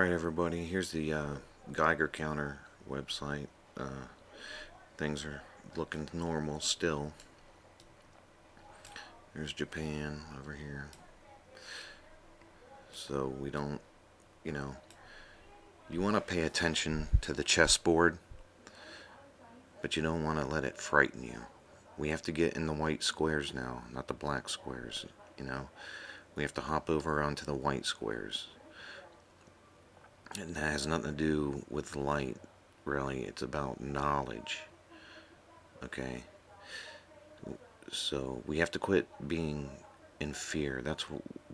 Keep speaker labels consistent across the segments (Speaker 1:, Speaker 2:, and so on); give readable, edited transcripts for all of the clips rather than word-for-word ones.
Speaker 1: Alright everybody, here's the Geiger counter website. Things are looking normal still. There's Japan over here. So we don't, you know, you want to pay attention to the chessboard, but you don't want to let it frighten you. We have to get in the white squares now, not the black squares, you know. We have to hop over onto the white squares. And that has nothing to do with light, really. It's about knowledge. Okay? So we have to quit being in fear. That's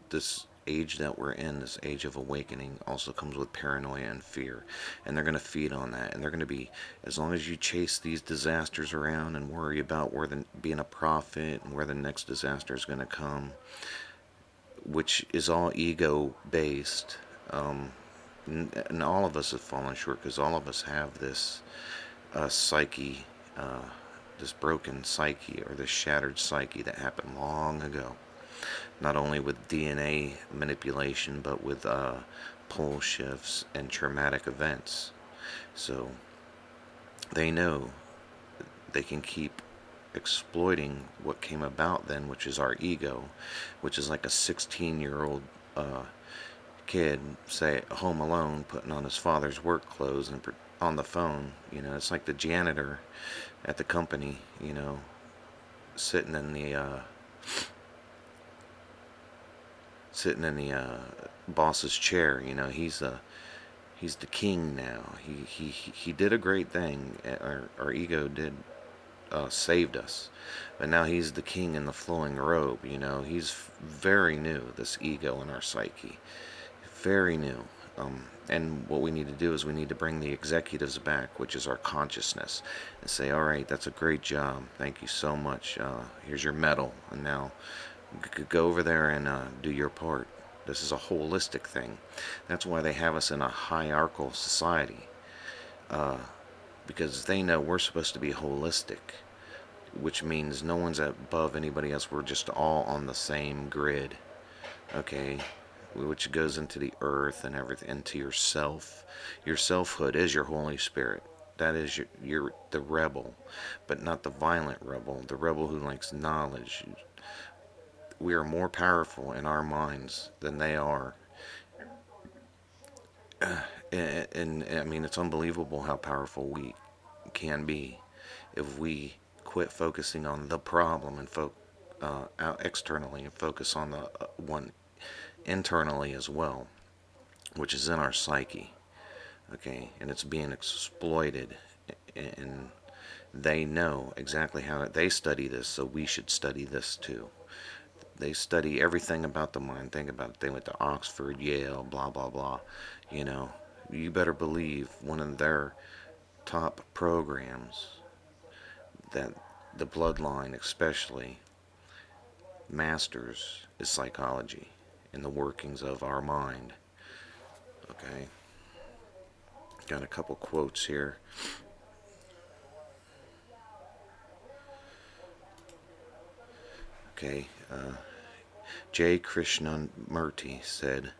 Speaker 1: this age that we're in, this age of awakening, also comes with paranoia and fear. And they're going to feed on that. And they're going to be, as long as you chase these disasters around and worry about being a prophet and where the next disaster is going to come, which is all ego based. And all of us have fallen short because all of us have this psyche, this broken psyche or this shattered psyche that happened long ago. Not only with DNA manipulation, but with pole shifts and traumatic events. So they know they can keep exploiting what came about then, which is our ego, which is like a 16-year-old kid, say, home alone, putting on his father's work clothes and on the phone. You know, it's like the janitor at the company, you know, sitting in the boss's chair. You know, he's the king now. He did a great thing. Our ego did saved us, but now he's the king in the flowing robe. You know, he's very new. This ego in our psyche, very new. And what we need to do is we need to bring the executives back, which is our consciousness, and say, all right, that's a great job. Thank you so much. Here's your medal. And now go over there and do your part. This is a holistic thing. That's why they have us in a hierarchical society, because they know we're supposed to be holistic, which means no one's above anybody else. We're just all on the same grid. Okay? Which goes into the earth and everything, into yourself. Your selfhood is your Holy Spirit. That is you're the rebel, but not the violent rebel, the rebel who likes knowledge. We are more powerful in our minds than they are. And I mean, it's unbelievable how powerful we can be if we quit focusing on the problem and out externally and focus on the one internally as well, which is in our psyche. Okay, and it's being exploited, and they know exactly how they study this, so we should study this too. They study everything about the mind. Think about it. They went to Oxford, Yale, blah blah blah. You know, you better believe one of their top programs, that the bloodline especially masters, is psychology and the workings of our mind. Okay, got a couple quotes here. Okay, J. Krishnamurti said,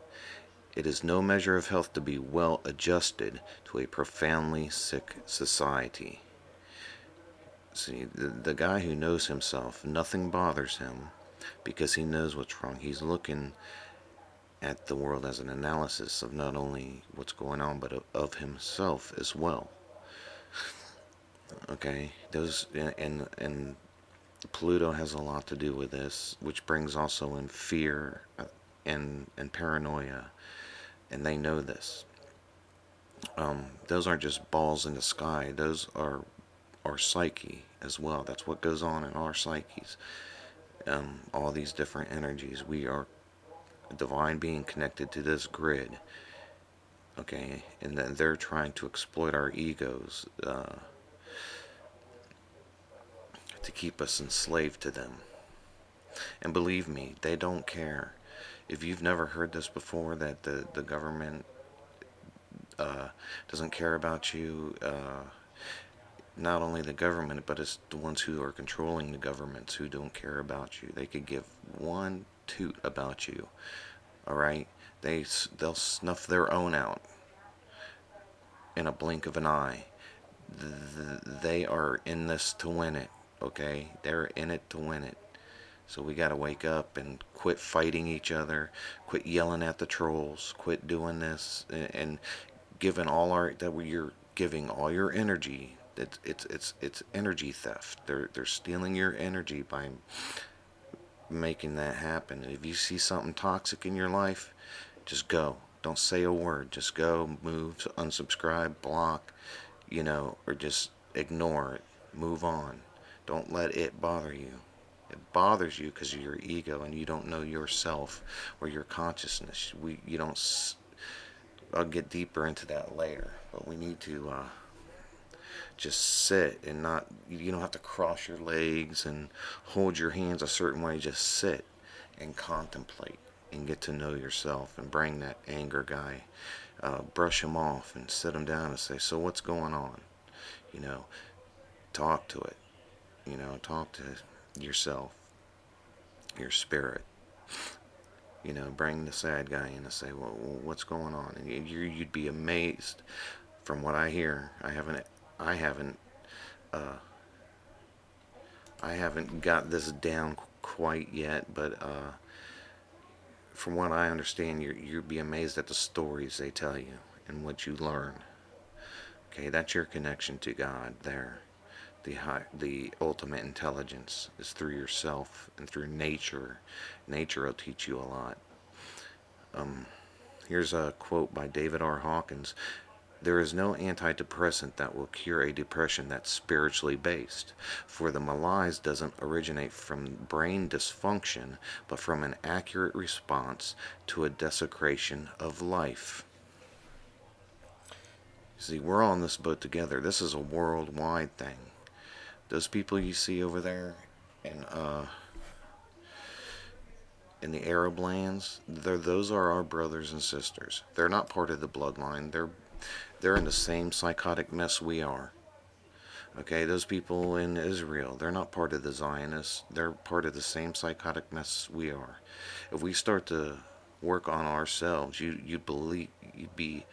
Speaker 1: "It is no measure of health to be well adjusted to a profoundly sick society." See, the guy who knows himself, nothing bothers him because he knows what's wrong. He's looking at the world as an analysis of not only what's going on, but of himself as well. Okay, those and Pluto has a lot to do with this, which brings also in fear and paranoia, and they know this. Those aren't just balls in the sky; those are our psyche as well. That's what goes on in our psyches. All these different energies. We are a divine being connected to this grid. Okay, and then they're trying to exploit our egos to keep us enslaved to them. And believe me, they don't care. If you've never heard this before, that the government doesn't care about you, not only the government, but it's the ones who are controlling the governments who don't care about you. They could give one toot about you. All right, they'll snuff their own out. in a blink of an eye. They are in this to win it, okay? They're in it to win it. So we got to wake up and quit fighting each other, quit yelling at the trolls, quit doing this, and giving all our that you're giving all your energy. It's energy theft. They're stealing your energy by making that happen. If you see something toxic in your life, just go. Don't say a word. Just go, move, unsubscribe, block, or just ignore it. Move on. Don't let it bother you. It bothers you because of your ego and you don't know yourself or your consciousness. You don't. I'll get deeper into that later, but we need to just sit and not. You don't have to cross your legs and hold your hands a certain way. Just sit and contemplate and get to know yourself and bring that anger guy, brush him off and sit him down and say, so what's going on? You know, talk to it. Talk to yourself, your spirit. Bring the sad guy in and say, well, what's going on? And you'd be amazed from what I hear. I haven't got this down quite yet, but from what I understand, you'd be amazed at the stories they tell you and what you learn. Okay, that's your connection to God there. The ultimate intelligence is through yourself and through nature. Nature will teach you a lot. Here's a quote by David R. Hawkins. There is no antidepressant that will cure a depression that's spiritually based, for the malaise doesn't originate from brain dysfunction, but from an accurate response to a desecration of life. See, we're all in this boat together. This is a worldwide thing. Those people you see over there in the Arab lands, those are our brothers and sisters. They're not part of the bloodline. They're in the same psychotic mess we are. Okay, those people in Israel, they're not part of the Zionists. They're part of the same psychotic mess we are. If we start to work on ourselves, you'd be.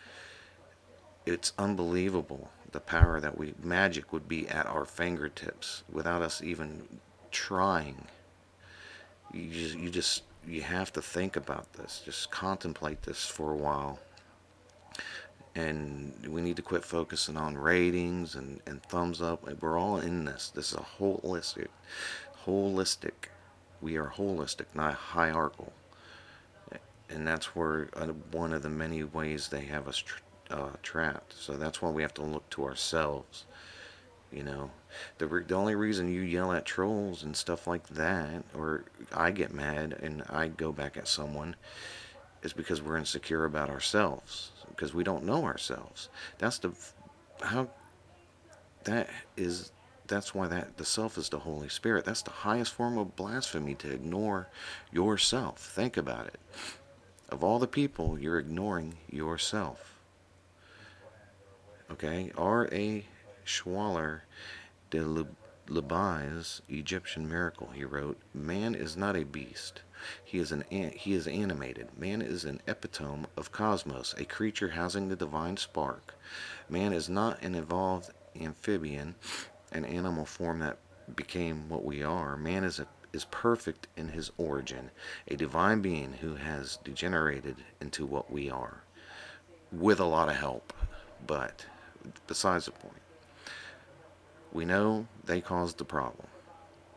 Speaker 1: It's unbelievable the power that magic would be at our fingertips without us even trying. You have to think about this. Just contemplate this for a while. And we need to quit focusing on ratings and thumbs up. We're all in this. This is a holistic. We are holistic, not hierarchical. And that's where one of the many ways they have us trapped. So that's why we have to look to ourselves. The only reason you yell at trolls and stuff like that, or I get mad and I go back at someone, is because we're insecure about ourselves, because we don't know ourselves. That's why the self is the Holy Spirit. That's the highest form of blasphemy, to ignore yourself. Think about it. Of all the people, you're ignoring yourself. Okay, R.A. Schwaller de Libai's Egyptian Miracle, he wrote, "Man is not a beast. He is animated. Man is an epitome of cosmos, a creature housing the divine spark. Man is not an evolved amphibian, an animal form that became what we are. Man is perfect in his origin, a divine being who has degenerated into what we are, with a lot of help. But besides the point, we know they caused the problem,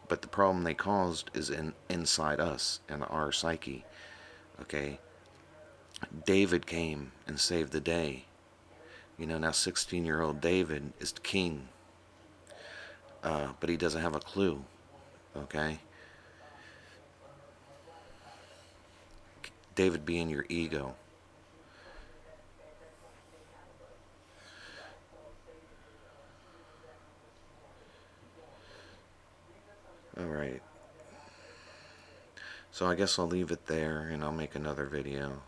Speaker 1: but the problem they caused is inside us and our psyche. Okay, David came and saved the day. Now 16-year-old David is the king, but he doesn't have a clue. Okay, David being your ego. Alright, so I guess I'll leave it there and I'll make another video.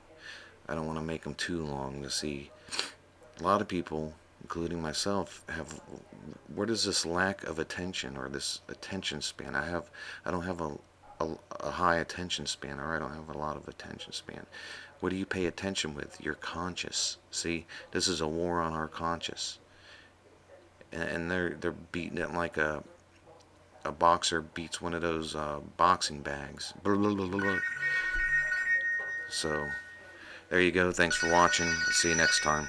Speaker 1: I don't want to make them too long. To see, a lot of people, including myself, where does this lack of attention or this attention span? I don't have a high attention span, or I don't have a lot of attention span. What do you pay attention with? Your conscious. See, this is a war on our conscious. And they're beating it like a boxer beats one of those boxing bags. So, there you go. Thanks for watching. See you next time.